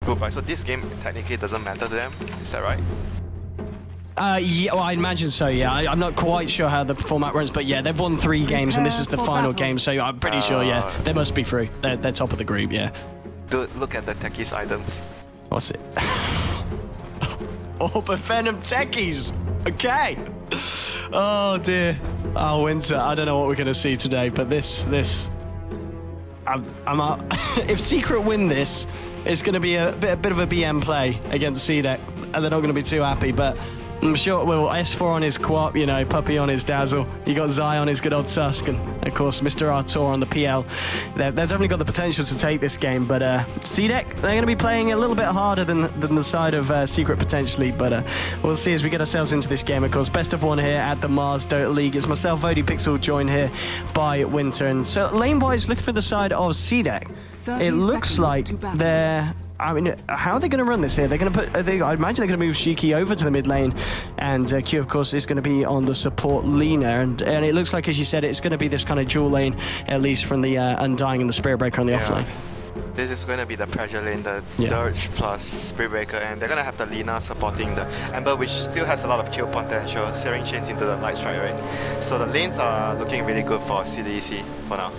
group, right? So this game technically doesn't matter to them. Is that right? Yeah, well, I imagine so, yeah. I'm not quite sure how the format runs, but yeah, they've won 3 games, and this is the final game, so I'm pretty sure, yeah, they must be through. They're top of the group, yeah. Dude, look at the techies items. What's it? Oh, but Phantom techies! Okay! Oh, dear. Oh, Winter, I don't know what we're going to see today, but this... I'm out. If Secret win this, it's going to be a bit of a BM play against CDEC, and they're not going to be too happy, but I'm sure, well, S4 on his Quap, you know, Puppy on his Dazzle, you got Zai on his good old Tusk, and of course Mr. Artour on the PL. They've definitely got the potential to take this game, but CDEC, they're going to be playing a little bit harder than the side of Secret potentially, but we'll see as we get ourselves into this game. Of course, best of 1 here at the Mars Dota League. It's myself, VodiPixel, joined here by Winter, and so lane-wise, looking for the side of CDEC. It looks like they're... I mean, how are they going to run this here? They're going to put... I imagine they're going to move Shiki over to the mid lane, and Q, of course, is going to be on the support Lina, and it looks like, as you said, it's going to be this kind of dual lane, at least from the Undying and the Spirit Breaker on the offlane. This is going to be the pressure lane, the Dirge plus Spirit Breaker, and they're going to have the Lina supporting the Ember, which still has a lot of kill potential, searing chains into the Light Strike, right? So the lanes are looking really good for CDEC for now.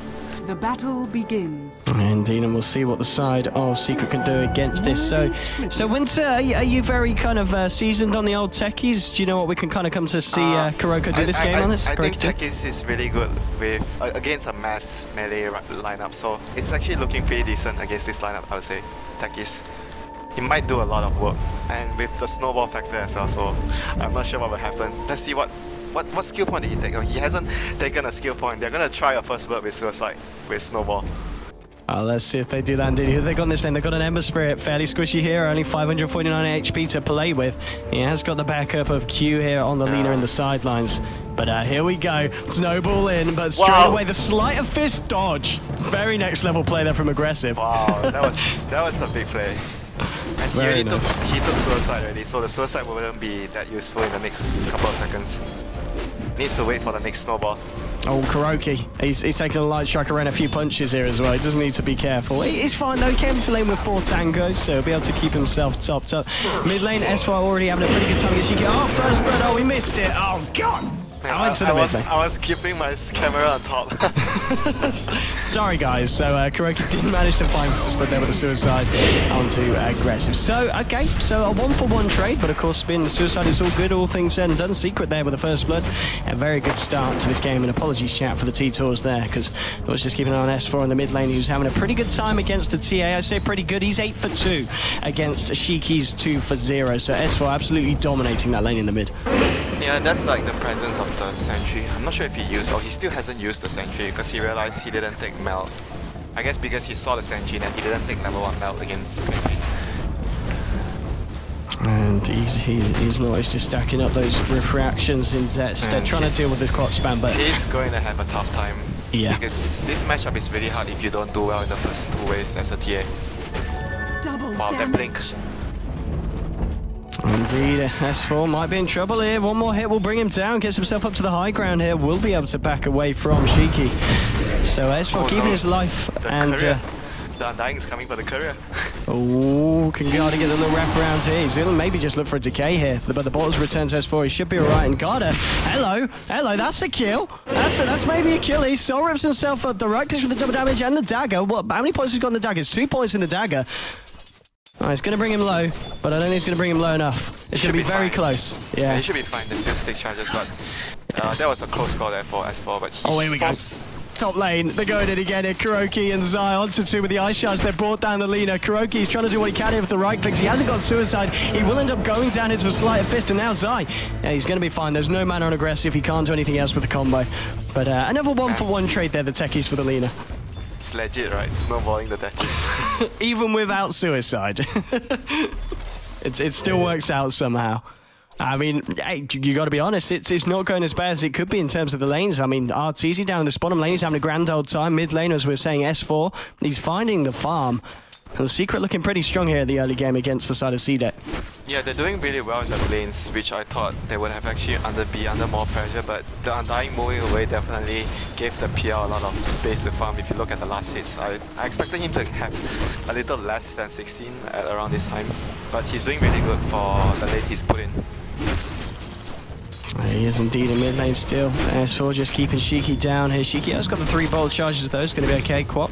The battle begins. Indeed, and we'll see what the side of Secret can do against this. So Winter, are you very kind of seasoned on the old techies? Do you know what we can kind of come to see Kuroko do this game on this? I think techies is really good with against a mass melee lineup, so it's actually looking pretty decent against this lineup, I would say. Techies. He might do a lot of work, and with the snowball factor as well, so I'm not sure what will happen. Let's see what skill point did he take? Oh, he hasn't taken a skill point. They're going to try a first blood with Suicide, with Snowball. Let's see if they do that indeed. Who they got on this lane? They've got an Ember Spirit, fairly squishy here, only 549 HP to play with. He has got the backup of Q here on the Lina in the sidelines. But here we go. Snowball in, but straight away the Sleight of Fist dodge. Very next level play there from Aggressive. Wow, that was a big play. And he already took Suicide already, so the Suicide wouldn't be that useful in the next couple of seconds. Needs to wait for the next snowball. Oh, Kuroki. He's taking a light strike around a few punches here as well. He doesn't need to be careful. He's fine though. He came into lane with 4 tangos, so he'll be able to keep himself topped up. Mid lane, S4 already having a pretty good time against Shiki. Oh, first blood. Oh, we missed it. Oh, God. I was keeping my camera on top. Sorry, guys. So Kuroki didn't manage to find the split there with the Suicide onto Aggressive. So, okay, so a 1-for-1 trade, but of course, being the Suicide is all good, all things said and done. Secret there with the first blood. A very good start to this game, and apologies, chat, for the T-Tours there, because I was just keeping an eye on S4 in the mid lane. He was having a pretty good time against the TA. I say pretty good. He's 8 for 2 against Shiki's 2 for 0. So S4 absolutely dominating that lane in the mid. Yeah, that's like the presence of the Sentry. I'm not sure if he used, or he still hasn't used the Sentry because he realized he didn't take Melt. I guess because he saw the Sentry and he didn't take level 1 Melt against Screaming. And he's not, he's just stacking up those refractions instead, trying to deal with this clock spam, but he's going to have a tough time. Yeah. Because this matchup is really hard if you don't do well in the first 2 waves as a TA. Wow, that blink. Indeed, S4 might be in trouble here. One more hit will bring him down, gets himself up to the high ground here, will be able to back away from Shiki. So S4 keeping his life, and the Undying is coming for the courier. Oh, can Garda get a little wrap around here? He's gonna maybe just look for a decay here, but the bottles return to S4. He should be alright, and Garda, hello, that's a kill. That's maybe a kill. He still rips himself up the right click with the double damage and the dagger. What? How many points has he got in the dagger? It's 2 points in the dagger. Oh, it's going to bring him low, but I don't think it's going to bring him low enough. It's going to be very close. Yeah, he should be fine. There's still stick charges, but that was a close call there for S4. But here we go. Top lane, they're going in again here. Kuroki and Zai onto 2 with the ice charge. They've brought down the Lina. Kuroki's trying to do what he can here with the right clicks. He hasn't got Suicide. He will end up going down into a Sleight of Fist, and now Zai, yeah, he's going to be fine. There's no mana on Aggressive. He can't do anything else with the combo. But another 1-for-1 trade there, the techies for the Lina. It's legit, right? Snowballing the techies. Even without Suicide. It still works out somehow. I mean, hey, you got to be honest, it's not going as bad as it could be in terms of the lanes. I mean, Arteezy down in this bottom lane, he's having a grand old time. Mid lane, as we were saying, S4, he's finding the farm. And the Secret looking pretty strong here at the early game against the side of CDEC. Yeah, they're doing really well in the lanes, which I thought they would have actually be under more pressure, but the Undying moving away definitely gave the PL a lot of space to farm. If you look at the last hits, I expected him to have a little less than 16 at around this time, but he's doing really good for the lane he's put in. He is indeed in mid lane still. S4 just keeping Shiki down here. Shiki has got the 3 bolt charges though, it's going to be okay. Quap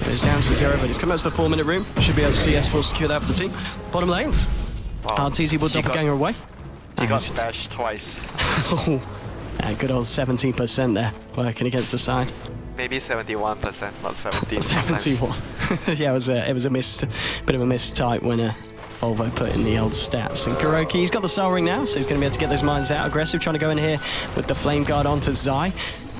goes down to 0, but he's come out to the 4-minute room. Should be able to see S4 secure that for the team. Bottom lane. Wow. Arteezy will doppelganger away. He got bashed twice. Oh, good old 17% there, working against the side. Maybe 71%, not 17. 71. Yeah, it was a bit of a missed type when Volvo put in the old stats. And Kuroki, he's got the Soul Ring now, so he's going to be able to get those mines out. Aggressive, trying to go in here with the Flame Guard onto Zai.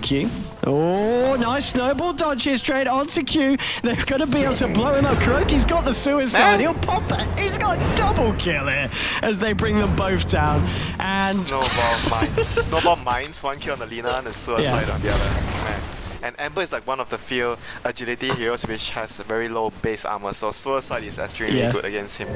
Q. Oh, nice snowball dodge here straight onto Q. They're going to be able to blow him up. Kuroki's got the suicide. He'll pop that. He's got a double kill here as they bring them both down. And Snowball mines. Snowball mines, 1 kill on the Lina and a suicide on the other. Man. And Ember is like one of the few agility heroes which has a very low base armor, so suicide is extremely good against him.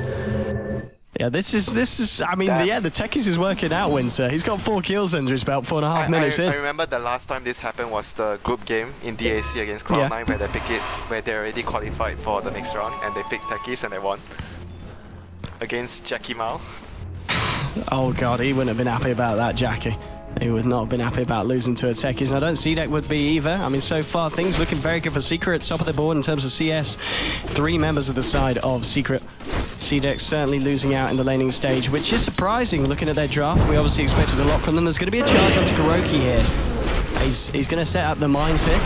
Yeah, this is. I mean, the techies is working out. Winter. He's got 4 kills under his belt, 4.5 minutes in. I remember the last time this happened was the group game in DAC against Cloud9, where they pick it, where they already qualified for the next round, and they picked techies and they won against Jackie Mao. Oh god, he wouldn't have been happy about that, Jackie. He would not have been happy about losing to a techies, and I don't see CDEC would be either. I mean, so far things looking very good for Secret, top of the board in terms of CS. 3 members of the side of Secret. CDEC certainly losing out in the laning stage, which is surprising looking at their draft. We obviously expected a lot from them. There's going to be a charge onto Kuroki here. He's going to set up the mines here.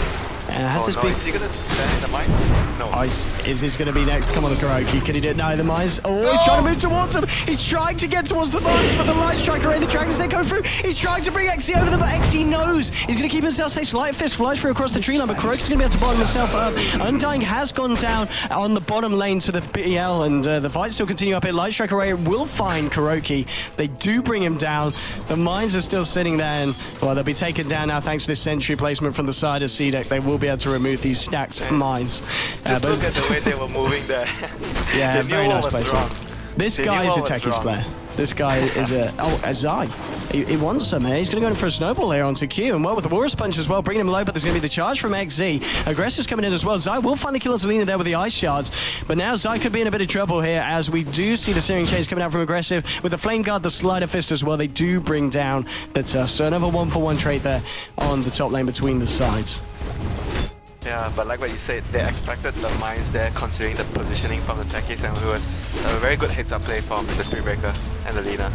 Is he going to stand in the mines? No. Oh, is this going to be next? Come on, the Kuroki. Can he do it? No, the mines. Oh, he's trying to move towards him. He's trying to get towards the mines, but the Light Striker and the Dragons, they go through. He's trying to bring XE over them, but XE knows. He's going to keep himself safe. Light Fist flies through across the tree line, but Kuroki's going to be able to bottom himself up. Undying has gone down on the bottom lane to the BL, and the fight still continue up here. Light Striker will find Kuroki. They do bring him down. The mines are still sitting there, and well, they'll be taken down now thanks to this sentry placement from the side of CDEC. They will be able to remove these stacked mines. Just look at the way they were moving there. Yeah, very nice placement. This guy is a techies player. This guy is a Zai. He wants some here. He's going to go in for a snowball here onto Q, and well with the Walrus Punch as well, bringing him low, but there's going to be the charge from XZ. Aggressive's coming in as well. Zai will find the kill on Selena there with the Ice Shards, but now Zai could be in a bit of trouble here as we do see the Searing Chains coming out from Aggressive with the Flame Guard, the Slider Fist as well. They do bring down the Tusk, so another 1-for-1 trade there on the top lane between the sides. Yeah, but like what you said, they expected the mines there considering the positioning from the techies, and it was a very good heads-up play from the Spiritbreaker and the Lina.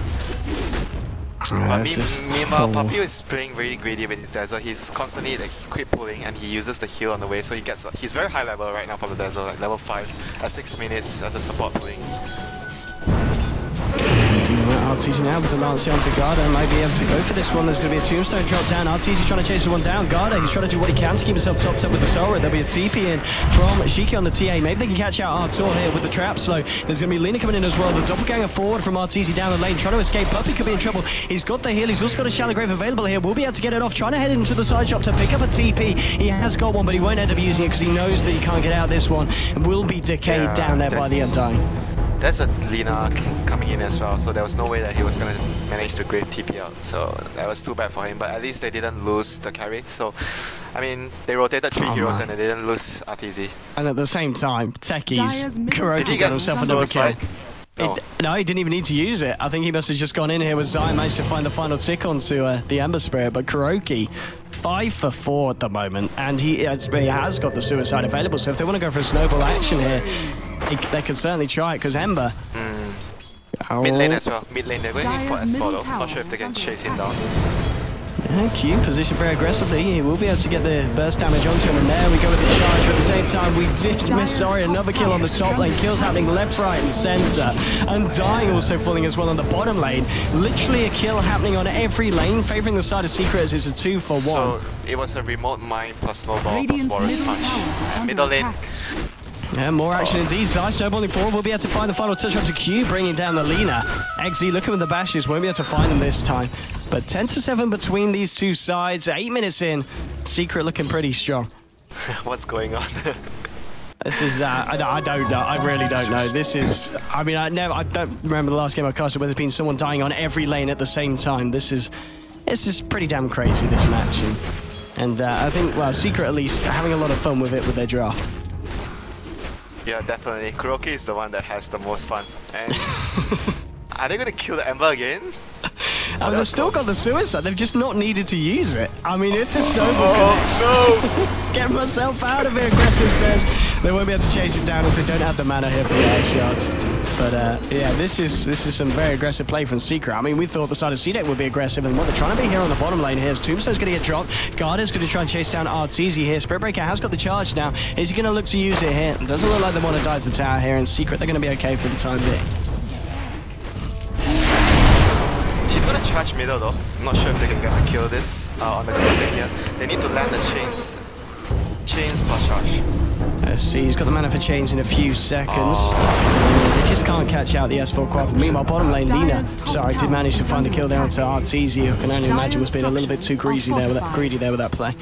But meanwhile, Poppy is playing very greedy with his Dazzle. He's constantly like quick pulling and he uses the heal on the wave, so he's very high level right now from the Dazzle, like level 5 at 6 minutes as a support pulling. Arteezy now with the Lancer onto Garda, might be able to go for this one. There's going to be a tombstone drop down. Arteezy trying to chase the one down. Garda, he's trying to do what he can to keep himself topped up with the Soul Ring. There'll be a TP in from Shiki on the TA. Maybe they can catch out Artour here with the trap slow. There's going to be Lina coming in as well. The doppelganger forward from Arteezy down the lane, trying to escape. Puppy could be in trouble. He's got the heal. He's also got a Shallow Grave available here. We'll be able to get it off. Trying to head into the side shop to pick up a TP. He has got one, but he won't end up using it because he knows that he can't get out this one. And will be decayed down there by the Undying. There's a Lina coming in as well, so there was no way that he was going to manage to grave TP out. So that was too bad for him, but at least they didn't lose the carry. So, I mean, they rotated 3 heroes and they didn't lose Arteezy. And at the same time, techies, Kuroki got himself another kill. No, he didn't even need to use it. I think he must have just gone in here with Zai and managed to find the final tick onto the Ember Spirit, but Kuroki 5 for 4 at the moment, and he has got the suicide available, so if they want to go for a snowball action here, they could certainly try it, because Ember... Mid lane as well. Mid lane, they're going in for S4 though. Not sure if they can chase him down. Q positioned very aggressively. He will be able to get the burst damage onto him, and there we go with the charge. But at the same time, we did miss, another kill on the top lane. Kills happening left, right, and center. Undying also falling as well on the bottom lane. Literally a kill happening on every lane, favoring the side of Secret as it's a 2-for-1. So it was a remote mine plus snowball plus Walrus Punch. And middle lane. Yeah, more action indeed. Zai snowballing forward. We'll be able to find the final touch onto Q, bringing down the Lina. XZ looking with the bashes. Won't be able to find them this time. But 10-7 between these two sides. 8 minutes in. Secret looking pretty strong. What's going on? This is, I don't know. I really don't know. This is, I mean, I don't remember the last game I casted where there's been someone dying on every lane at the same time. This is pretty damn crazy, this match. And I think, well, Secret at least having a lot of fun with it with their draft. Yeah, definitely. Kuroki is the one that has the most fun. And are they going to kill the Ember again? They've still got the suicide. They've just not needed to use it. I mean, if the snowball connects... no! Get myself out of here, Aggressive says. They won't be able to chase it down as they don't have the mana here for the ice shards. But yeah, this is some very aggressive play from Secret. I mean, we thought the side of CDEC would be aggressive, and what they're trying to be here on the bottom lane here is Tombstone's going to get dropped. Garda's going to try and chase down Arteezy here. Spirit Breaker has got the charge now. Is he going to look to use it here? It doesn't look like they want to dive the tower here, and Secret, they're going to be okay for the time being. He's going to charge middle though. I'm not sure if they can get a kill this on the ground here. They need to land the chains. Chains plus charge. Let's see, he's got the mana for chains in a few seconds. They just can't catch out the S4 quad. Meanwhile, bottom lane, Nina, sorry, did manage to find the kill there onto Arteezy, who can only imagine was being a little bit too greedy there with that play.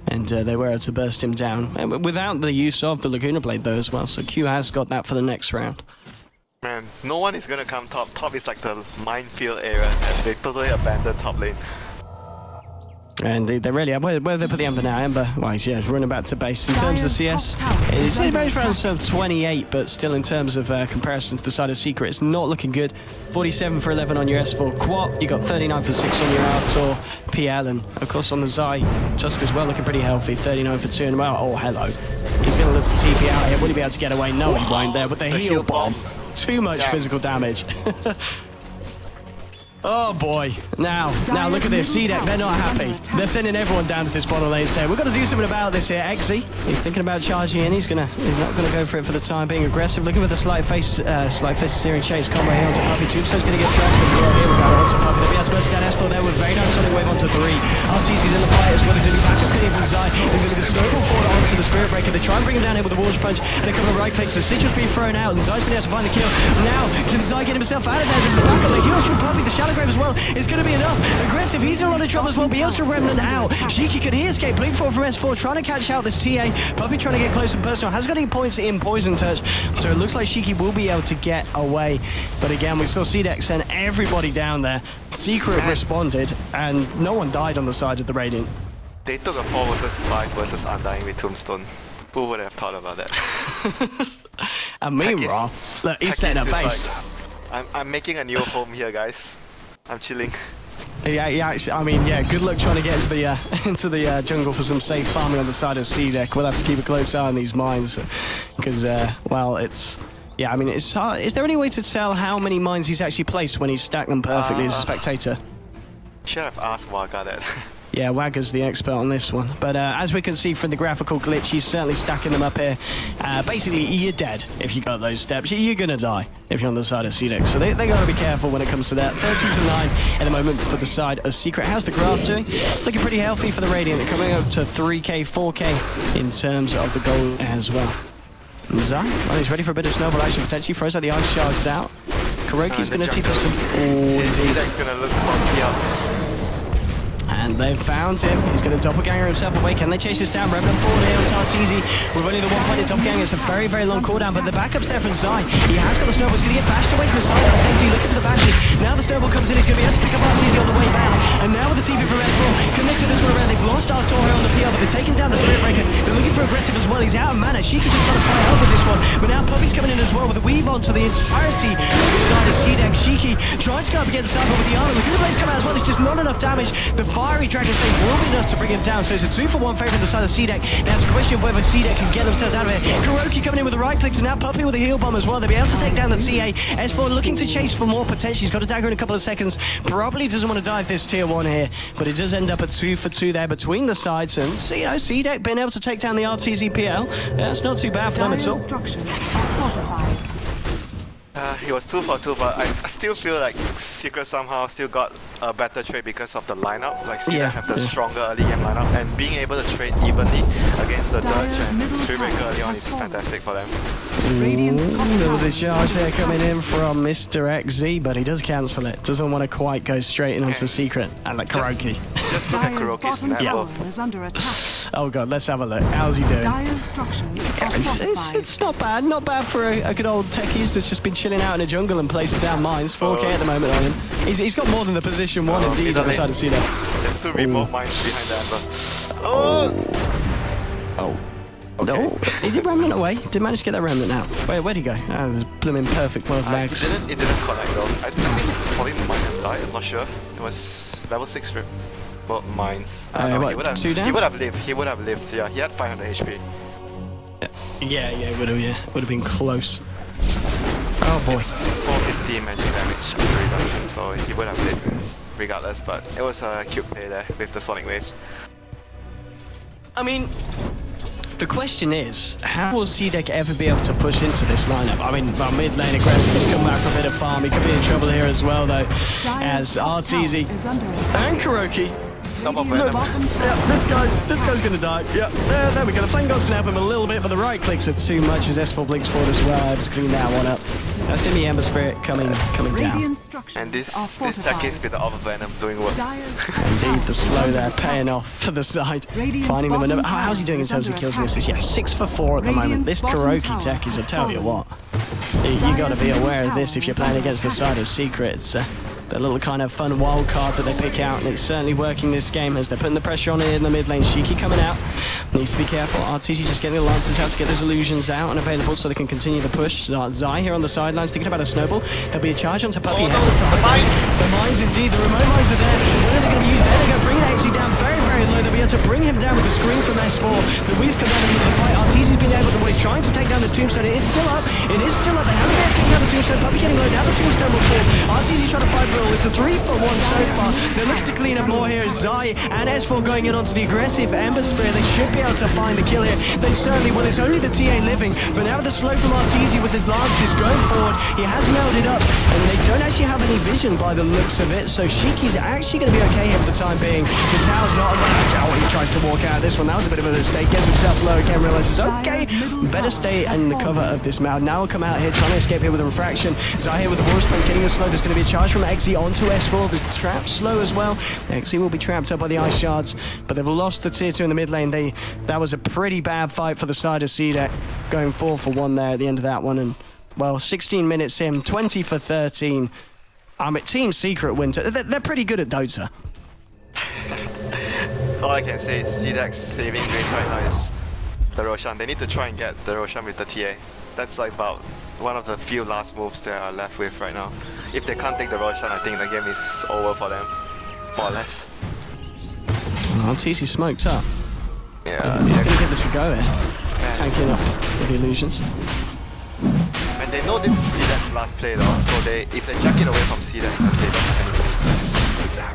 And they were able to burst him down. And without the use of the Laguna Blade though as well, so Q has got that for the next round. Man, no one is gonna come top. Top is like the minefield area, and they totally abandoned top lane. And they really have. Where they put the Ember now? Ember, well, he's running back to base. In terms of CS, it's around 28, but still in terms of comparison to the side of Secret, it's not looking good. 47 for 11 on your S4 Quat, you got 39 for 6 on your Artour PL, and of course on the Zai, Tusk as well looking pretty healthy, 39 for 2, and well, oh hello. He's going to look to TP out here. Will he be able to get away? No, he won't there, with the heal bomb. Too much physical damage. Oh boy. Now look at this. CDEC, they're not happy. They're sending everyone down to this bottom lane saying, we've got to do something about this here. Exy, he's thinking about charging in. He's not gonna go for it for the time being. Aggressive, looking for the slight face searing chase combo here onto Puppy. Tombstone's gonna get dragged as well. Here we go onto Puppy. They'll be able to burst down S4 there with very nice sonic wave onto 3. Arteezy's in the fight as well. He's gonna back up clean from Zai. He's gonna get the snowball forward onto the Spirit Breaker. They try and bring him down here with the War's Punch and a couple of right clicks. The Citrus being thrown out, and Zai's been able to find the kill. Now, can Zai get himself out of there? There's the back on the heals from Puppy. The Shadow Grave as well is going to be enough. Aggressive, he's in a lot of trouble as well. Beelster Remnant out. Shiki, can he escape? Blink forward from S4, trying to catch out this TA. Puppy trying to get close and personal. Has got any points in Poison Touch, so it looks like Shiki will be able to get away. But again, we saw CDEC send everybody down there. Secret responded, and no one died on the side of the Radiant. They took a 4 versus 5 versus Undying with Tombstone. Who would have thought about that? And meanwhile, look, he's setting a base. Like, I'm making a new home here, guys. I'm chilling. Yeah, actually, I mean, yeah, good luck trying to get into the jungle for some safe farming on the side of CDEC. We'll have to keep a close eye on these mines because, well, it's... Yeah, I mean, it's hard. Is there any way to tell how many mines he's actually placed when he's stacked them perfectly as a spectator? Should have asked Waga that. Yeah, Wagger's the expert on this one. But as we can see from the graphical glitch, he's certainly stacking them up here. Basically, you're dead if you got those steps. You're going to die if you're on the side of CDEC. So they got to be careful when it comes to that. 13-9 at the moment for the side of Secret. How's the graph doing? Looking pretty healthy for the Radiant. They're coming up to 3k, 4k in terms of the goal as well. Zai, well, he's ready for a bit of snowball action. Potentially throws out the ice shards out. Kuroki's going to TP some... CDEC's going to look funky up. And they've found him. He's going to doppelganger himself away. Can they chase this down? Revenant forward here on Arteezy. With only the 1 point in doppelganger. It's a very, very long cooldown, but the backup's there from Zai. He has got the snowball. He's going to get bashed away from the side. Arteezy looking for the bashes. Now the snowball comes in. He's going to be able to pick up Arteezy on the way back. And now with the TP from S4, connects to this one around. They've lost Artour here on the PL, but they're taking down the Spirit Breaker. They're looking for aggressive as well. He's out of mana. Shiki just trying to fight out with this one. But now Puppy's coming in as well with a weave onto the entirety of the side of CDEC. Shiki trying to go up against Cyber with the armor. Look at the blaze come out as well. It's just not enough damage. The fiery Dragon Slave will be enough to bring him down. So it's a 2-for-1 favour on the side of CDEC. Now it's a question of whether CDEC can get themselves out of it. Kuroki coming in with the right clicks, and now Puppy with a heal bomb as well. They'll be able to take down the TA. S4 looking to chase for more potential. He's got a dagger in a couple of seconds. Probably doesn't want to dive this tier 1 here, but it does end up at 2-for-2 there between the sides. And you know, CDEC being able to take down the Arteezy PL. That's not too bad for them at all. Structures are fortified. He was 2-for-2, but I still feel like Secret somehow still got a better trade because of the lineup. Like CDEC have the stronger early game lineup, and being able to trade evenly against the Dutch and Spirit Breaker early on is fantastic for them. There was a charge there coming in from Mr. XZ, but he does cancel it. Doesn't want to quite go straight in onto Secret. And like Kuroki. Just look at Dire's Kuroki's bottom net tower worth. is under attack. Oh god, let's have a look. How's he doing? Dire's structures are fortified. It's not bad. Not bad for a good old techies that's just been chilling out in the jungle and placing down mines. 4k at the moment on him. He's got more than the position one indeed on the side of CDEC. There's 2 remote mines behind the Ember. Oh. Okay. No, he did remnant away. Did manage to get that remnant out. Where'd he go? Oh, there's blooming perfect world legs. It didn't connect though. I think he probably might have died. I'm not sure. It was level 6 remote mines. What, he would have, 2 down? He would have lived. He would have lived. Yeah, he had 500 HP. Yeah, it would have. Yeah, would have been close. Oh boy. It's 450 magic damage after reduction, so he would have lived regardless. But it was a cute play there with the Sonic Wave. I mean, the question is, how will CDEC ever be able to push into this lineup? I mean, well, mid lane aggressive, he's come back for a bit of farm. He could be in trouble here as well, though, as Arteezy and Kuroki. Double Venom. Yeah, this guy's gonna die. Yeah, there we go. The Flame God's gonna help him a little bit, but the right clicks are too much as S4 blinks forward as well. Able to clean that one up. That's in the Ember Spirit coming down. And this deck is with the Other Venom doing work. Indeed, the slow there paying off for the side. Finding them another. How's he doing in terms of kills in this? Yeah, 6 for 4 at the moment. This Kuroki tech is, I tell you what, you gotta be aware of this if you're playing against the side of Secrets. The little kind of fun wild card that they pick out, and it's certainly working this game as they're putting the pressure on it in the mid lane. Shiki coming out, needs to be careful. Arteezy just getting the Lancers out to get those illusions out and available so they can continue the push. Zai here on the sidelines thinking about a snowball. There'll be a charge onto Puppy. Oh, no, the mines! The mines indeed, the remote mines are there. When are they going to use that? They're going to bring Arteezy down very, very low. They'll be able to bring him down with a screen from S4. The Weaves come down into the fight. Arteezy's been able to, he's trying to take down the tombstone. It is still up. It is still up. They haven't been able to take down the tombstone. Puppy getting low. Now the tombstone will fall. Arteezy's trying to fight for all. It's a 3-for-1 so far. They're looking to clean up more here. Zai and S4 going in onto the aggressive Ember Spirit. They should be able to find the kill here. They certainly will. It's only the TA living, but now the slow from Arteezy with his lances going forward. He has melded up, and they don't actually have any vision by the looks of it. So Shiki's actually going to be okay here for the time being. The tower's not around. Oh, he tries to walk out of this one. That was a bit of a mistake. Gets himself low again. Realizes, okay, better stay in the cover of this mound. Now we'll come out here trying to escape here with a refraction. Zai here with the War Sprint getting the slow. There's going to be a charge from Exy onto S4. The trap slow as well. Exy will be trapped up by the ice shards, but they've lost the tier 2 in the mid lane. That was a pretty bad fight for the side of CDEC, going 4-for-1 there at the end of that one. And well, 16 minutes in, 20 for 13. Team Secret Winter, they're pretty good at Dota. All I can say is CDEC's saving grace right now is the Roshan. They need to try and get the Roshan with the TA. That's like about one of the few last moves they are left with right now. If they can't take the Roshan, I think the game is over for them, more or less. Arteezy smoked up. Yeah, he's going to give this a go here. Tanking up with the illusions. And they know this is CDEC's last play though, so if they jack it away from CDEC, they don't have any moves there.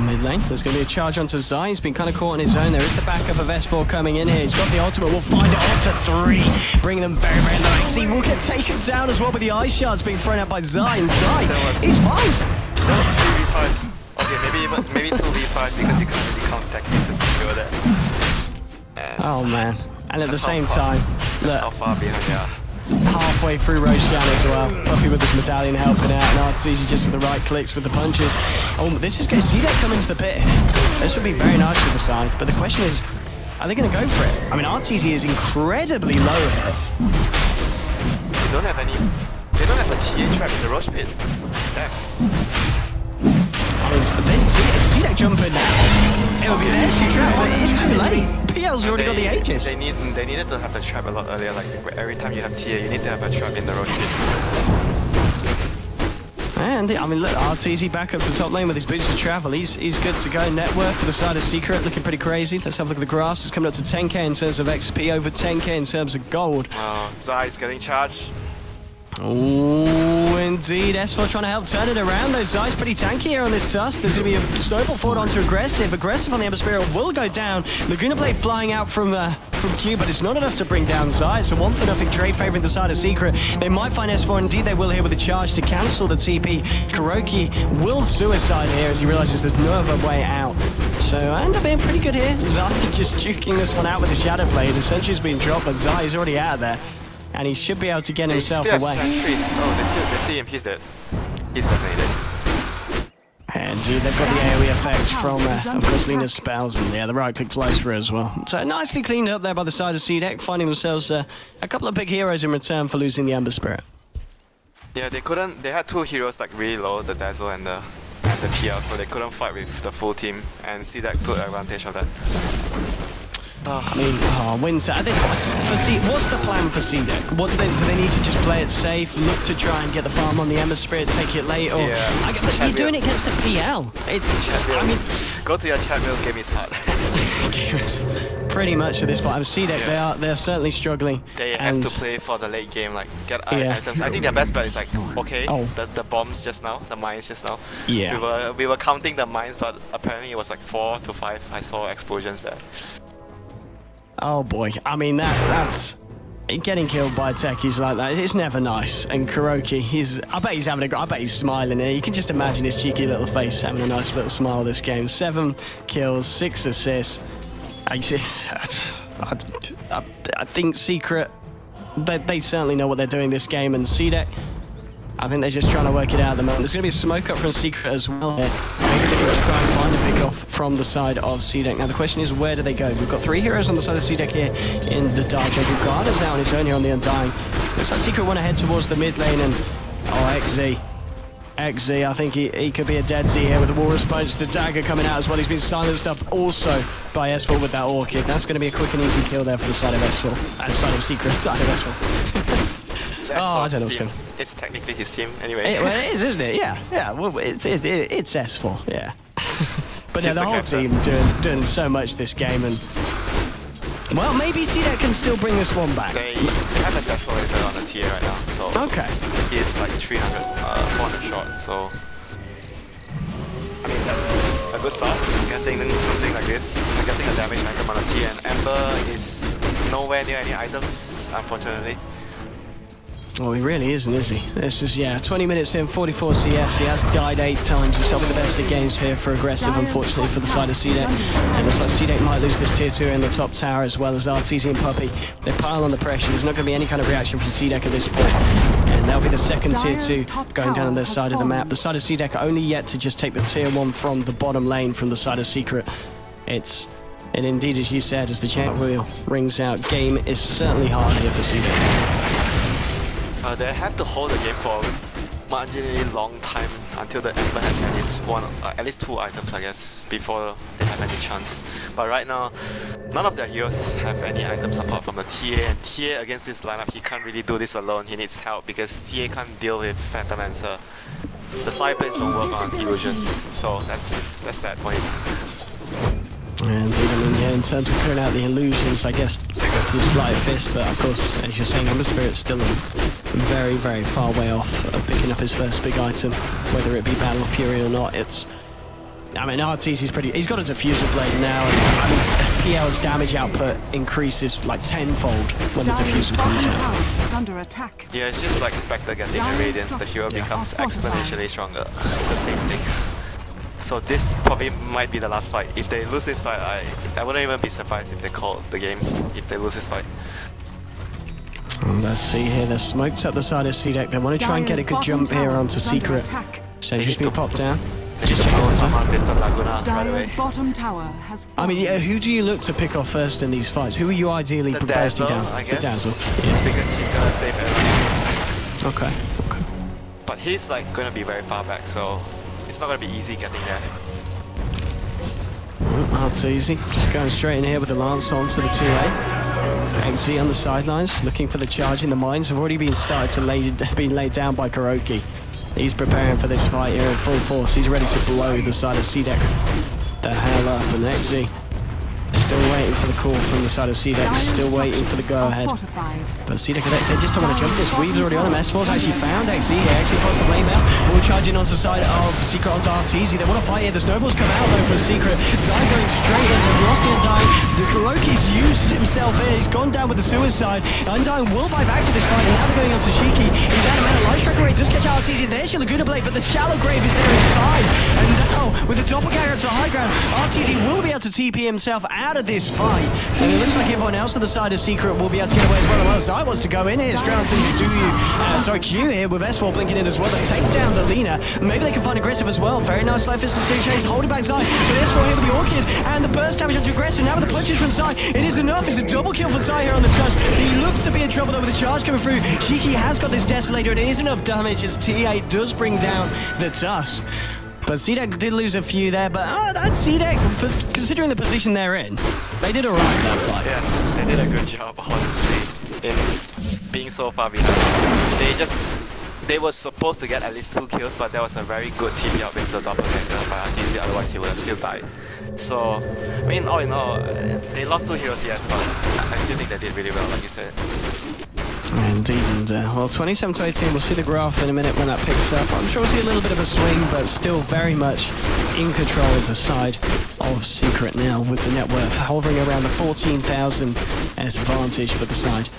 Mid lane, there's going to be a charge onto Zai. He's been kind of caught on his own. There is the backup of S4 coming in here. He's got the ultimate. We'll find it up to 3. Bringing them very, very low. He will get taken down as well with the ice shards being thrown out by Zai. And Zai, he's fine. That was 3v5. Okay, maybe 2v5 because you can't really count tech pieces to go there. And oh man. And at the same time, that's how far behind they are. Halfway through Roshan as well. Puppy with his medallion helping out, and Arteezy just with the right clicks with the punches. Oh, this is going to see that come into the pit. This would be very nice for the side, but the question is, are they going to go for it? I mean, Arteezy is incredibly low here. They don't have a TA trap in the rush pit. Damn. But then CDEC jumping now. It'll be there, she trap, but it's too late. PL's already got the Aegis. They needed to have the trap a lot earlier. Like every time you have TA, you need to have a trap in the rush pit. And I mean, look, Arteezy back up the top lane with his boots to travel. He's good to go. Net worth for the side of Secret looking pretty crazy. Let's have a look at the graphs. It's coming up to 10k in terms of XP, over 10k in terms of gold. Oh, Zai's getting charged. Oh, indeed. S4 trying to help turn it around. Those Zai's pretty tanky here on this Tusk. There's going to be a snowball forward onto aggressive. Aggressive on the Ember Spirit will go down. Laguna Blade flying out from Q, but it's not enough to bring down Zai. So 1-for-0 trade favoring the side of Secret. They might find S4. Indeed, they will here with a charge to cancel the TP. Kuroki will suicide here as he realizes there's no other way out. So end up being pretty good here. Zai just juking this one out with the Shadow Blade. The sentry's been dropped, but Zai is already out of there. And he should be able to get himself away. Sentries. Oh, they see him. He's dead. He's definitely dead. And they've got the AoE effect from, of course, Lena's spells, and yeah, the right-click flies through as well. So nicely cleaned up there by the side of CDEC, finding themselves a couple of big heroes in return for losing the Ember Spirit. Yeah, they had two heroes like really low, the Dazzle and the PL, so they couldn't fight with the full team, and CDEC took advantage of that. I mean, Winter, at this point, what's the plan for CDEC? Do they need to just play it safe, look to try and get the farm on the Ember Spirit, take it late, or... Yeah. You're doing it against the PL. I mean... Go to your chat wheel, game is hard. Pretty much at this point. CDEC, they're certainly struggling. They have to play for the late game, like, get items. I think their best bet is like, okay, the bombs just now, the mines just now. Yeah. We were counting the mines, but apparently it was like 4 to 5. I saw explosions there. Oh boy, I mean that's getting killed by techies like that. It's never nice. And Kuroki, I bet he's having I bet he's smiling here. You can just imagine his cheeky little face having a nice little smile this game. 7 kills, 6 assists. I think Secret, they certainly know what they're doing this game, and CDEC, I think they're just trying to work it out at the moment. There's going to be a smoke up from Secret as well here. Maybe they're going to try and find a pick off from the side of CDEC. Now the question is, where do they go? We've got 3 heroes on the side of CDEC here in the Dark Junk. Garda's out on his own here on the Undying. Looks like Secret want to head towards the mid lane, and XZ, I think he could be a dead Z here with the Walrus Punch, the dagger coming out as well. He's been silenced up also by S4 with that Orchid. That's going to be a quick and easy kill there for the side of S4. Side of Secret, side of S4. I don't know. It's technically his team anyway. Well, it is, isn't it? Yeah. Well, it's S4. Yeah. But yeah, the whole team doing so much this game, and well, maybe CDEC can still bring this one back. They have a Desolator on the TA right now, so he's like 400 short. So I mean that's a good start. Getting something like this, getting a damage item on the TA, and Ember is nowhere near any items, unfortunately. Well, he really isn't, is he? This is, 20 minutes in, 44 CS. He has died 8 times. He's probably the best of games here for aggressive, unfortunately, for the side of CDEC. And it looks like CDEC might lose this tier 2 in the top tower, as well as Arteezy and Puppy. They pile on the pressure. There's not going to be any kind of reaction from CDEC at this point. And that'll be the second tier 2 going down on their side of the map. The side of CDEC only yet to just take the tier 1 from the bottom lane from the side of Secret. And indeed, as you said, as the chat wheel rings out, game is certainly hard here for CDEC. They have to hold the game for a marginally long time until the Ember has at least 2 items, I guess, before they have any chance. But right now, none of their heroes have any items apart from the TA, and TA against this lineup, he can't really do this alone. He needs help because TA can't deal with Phantom Lancer. The side plays don't work on illusions, so that's that point. And even in terms of clearing out the illusions, I guess the slight fist, but of course, as you're saying, Ember Spirit's still very, very far way off of picking up his first big item, whether it be Battle Fury or not. I mean, Arteezy's he's got a diffuser blade now, and I mean, PL's damage output increases like tenfold when the diffuser comes out. It's under attack. Yeah, it's just like Spectre getting a Radiance, the hero becomes exponentially stronger. It's the same thing. So this probably might be the last fight. If they lose this fight, I wouldn't even be surprised if they call the game, if they lose this fight. Let's see here, they're smoked up the side of CDEC. They want to try and get a good jump here onto Secret. Sentry's been popped down. Just check someone with the Laguna right away. Bottom tower has I mean, who do you look to pick off first in these fights? Who are you ideally proposing down? I guess. The Dazzle. Yeah. Because he's gonna save everything. Okay. But he's like gonna be very far back, so it's not gonna be easy getting there. Arteezy just going straight in here with the lance onto the 2A. XZ on the sidelines, looking for the charge in the mines. Have already been laid down by Kuroki. He's preparing for this fight here in full force. He's ready to blow the side of CDEC the hell up, and XZ still waiting for the call from the side of CDEC, still waiting for the go-ahead. But CDEC, they just don't want to jump this. Weave's already on him. S4's actually found XZ here. XZ across the blame out. All charging onto the side of Secret onto Arteezy. They want to fight here. The snowballs come out though for Secret. Zai going straight in. They've lost the Undying. The Kuroki's used himself here. He's gone down with the suicide. Undying will buy back to this fight. And now they're going on to Shiki. He's out of mana. Life Striker Ray just catch out Arteezy. There's your Laguna Blade, but the shallow grave is there in time. And now, with the doppelganger to the high ground, Arteezy will be able to TP himself out of this fight. And it looks like everyone else on the side of Secret will be able to get away as well. Well, Zai wants to go in here. Straight to Q here with S4 blinking in as well. They take down the Lina. Maybe they can find aggressive as well. Very nice life is the Sea Chase holding back Zai. But S4 here with the Orchid and the burst damage onto aggressive. Now with the punches from Zai, it is enough. It's a double kill for Zai here on the Tusk. He looks to be in trouble though with the charge coming through. Shiki has got this Desolator and it is enough damage as TA does bring down the Tusk. But CDEC did lose a few there, but that CDEC, considering the position they're in, they did alright that fight. Yeah, they did a good job, honestly, in being so far behind. They were supposed to get at least 2 kills, but there was a very good TP out with the doppelganger by Arteezy, otherwise he would have still died. So, I mean, all in all, they lost 2 heroes, yes, but I still think they did really well, like you said. Indeed, and well, 27 to 18, we'll see the graph in a minute when that picks up. I'm sure we'll see a little bit of a swing, but still very much in control of the side of Secret now, with the net worth hovering around the 14,000 advantage for the side.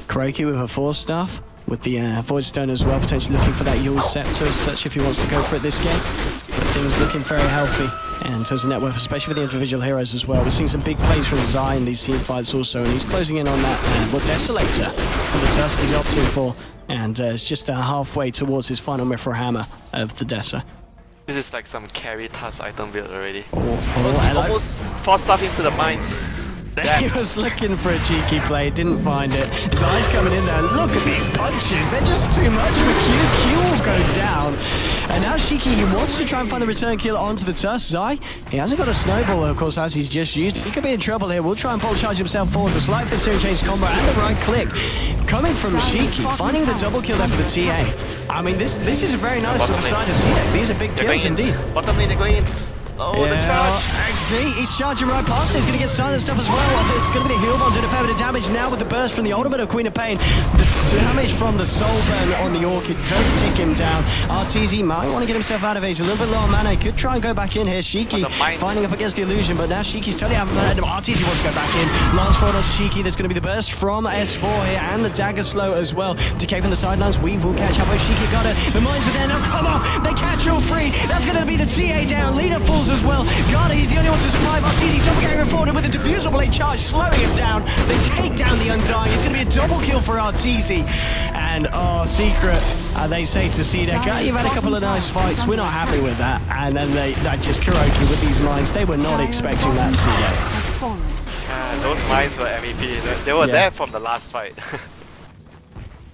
Kuroki with her 4 staff, with the Void Stone as well, potentially looking for that Yule Scepter as such if he wants to go for it this game. But things looking very healthy. And in terms of net worth, especially with the individual heroes as well. We're seeing some big plays from Zai in these team fights also, and he's closing in on that Desolator for the Tusk he's opting for. And it's just halfway towards his final Mithril Hammer of the Dessa. This is like some carry Tusk item build already. Almost 4-star into the mines. He was looking for a cheeky play, didn't find it. Zai's coming in there. Look at these punches. They're just too much for Q. Q will go down. And now Shiki, he wants to try and find the return kill onto the Tusk. Zai, he hasn't got a snowball, of course, as he's just used. He could be in trouble here. We'll try and pull charge himself forward. The slight for Series Change combo and the right click. Coming from Shiki, finding the double kill there for the TA. I mean, this is very nice on the side of CDEC. These are big kills indeed. Bottom lane, they're going in. Oh, yeah, the charge! See, he's charging right past it. He's going to get silenced up as well. It's going to be the heal bomb doing a fair bit of damage now with the burst from the ultimate of Queen of Pain. The damage from the soul burn on the Orchid does tick him down. Arteezy might want to get himself out of it. He's a little bit low on mana. He could try and go back in here. Shiki finding up against the illusion, but now Shiki's totally out of mana. Arteezy wants to go back in. Lance forward on Shiki. There's going to be the burst from S4 here and the dagger slow as well. Decay from the sidelines. Weave will catch up. Oh, Shiki got it. The mines are there now. Come on! They catch all 3. That's going to be the TA down. Leader falls as well. God, he's the only one to survive. Arteezy doppelganger forward with a diffusal blade charge, slowing him down. They take down the Undying. It's going to be a double kill for Arteezy. And Secret, they say to CDEC, you've had a couple of nice fights. We're not happy with that. And then they just Kuroki with these mines. They were not expecting that, CDEC. Those mines were MVP. They were there from the last fight.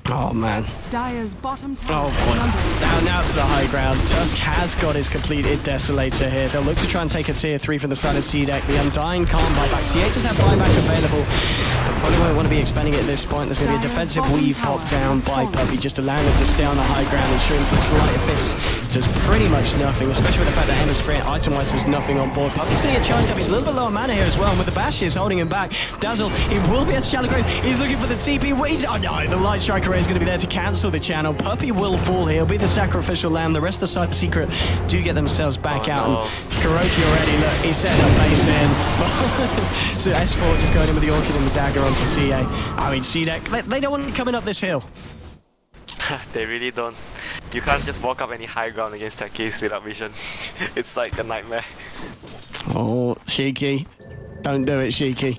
Oh man. Dire's bottom tower. Oh boy. Now to the high ground. Tusk has got his completed Desolator here. They'll look to try and take a tier 3 from the side of CDEC. The Undying can't buy back. TA does have buyback available. But probably won't want to be expanding it at this point. There's going to be a defensive weave popped down by Puppy, just allowing him to stay on the high ground, ensuring the Sleight of Fist does pretty much nothing, especially with the fact that Emma Sprint item-wise there's nothing on board. Puppy's going to get charged up. He's a little bit low on mana here as well, and with the bashes holding him back. Dazzle, he will be at Shallow Grave. He's looking for the TP. Oh no, the Light Strike Array is going to be there to cancel the channel. Puppy will fall here. He'll be the sacrificial lamb. The rest of the side of Secret do get themselves back out. No. And Kuroki already, look, he's setting up base in. So S4 just going in with the Orchid and the dagger onto TA. I mean, CDEC, they don't want to be coming up this hill. They really don't. You can't just walk up any high ground against techies without vision. It's like a nightmare. Oh, Shiki. Don't do it, Shiki.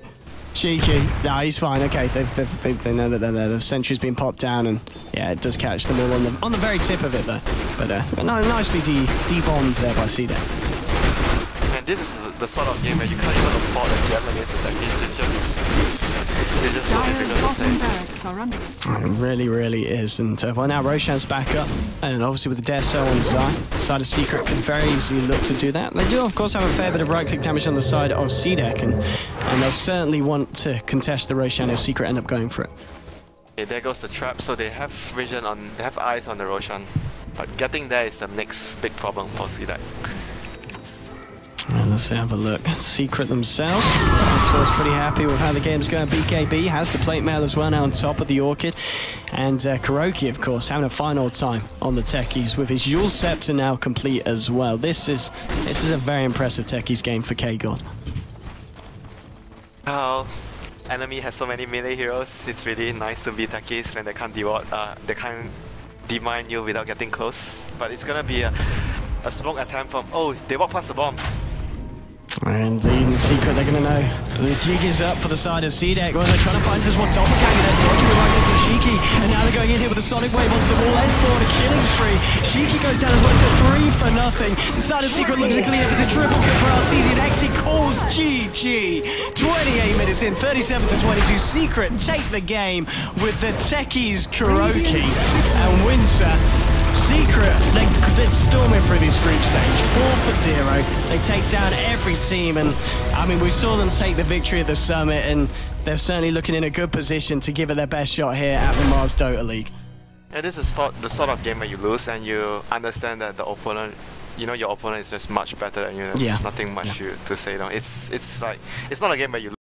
Shiki. Nah, he's fine. Okay, they know that they're there. The sentry's been popped down, and yeah, it does catch them all on the very tip of it, though. But no, nicely de-bombed there by CDEC. And this is the sort of game where you can't even afford a gem against the techies. It's just so difficult to play. It really, really is. And well, now Roshan's back up, and obviously with the Deso on Zai, the side of Secret can very easily look to do that. They do, of course, have a fair bit of right-click damage on the side of CDEC, and they'll certainly want to contest the Roshan if Secret end up going for it. Okay, there goes the trap. So they have vision on, they have eyes on the Roshan, but getting there is the next big problem for CDEC. And let's have a look. Secret themselves. S4's pretty happy with how the game's going. BKB has the plate mail as well now on top of the Orchid. And Kuroki, of course, having a final time on the techies with his Yule Scepter now complete as well. This is a very impressive techies game for K-God. Oh, enemy has so many melee heroes. It's really nice to beat techies when they can't demine you without getting close. But it's gonna be a smoke attempt from... Oh, they walk past the bomb. And in secret, they're going to know. The jig is up for the side of CDEC. Well, they're trying to find just one doppelganger. They're dodging the right into Shiki. And now they're going in here with a sonic wave onto the wall. S4 on a killing spree. Shiki goes down as well. It's a 3 for nothing. The side of secret looks to clean up. It's a triple kill for Arteezy. And Exi calls GG. 28 minutes in, 37 to 22. Secret take the game with the techies Kuroki and Windsor. Secret, they're storming through this group stage, 4-0. They take down every team, and I mean, we saw them take the victory at the summit, and they're certainly looking in a good position to give it their best shot here at the Mars Dota League. And this is the sort of game where you lose and you understand that the opponent, you know, your opponent is just much better than you. There's nothing much to say. No, it's like, it's not a game where you lose.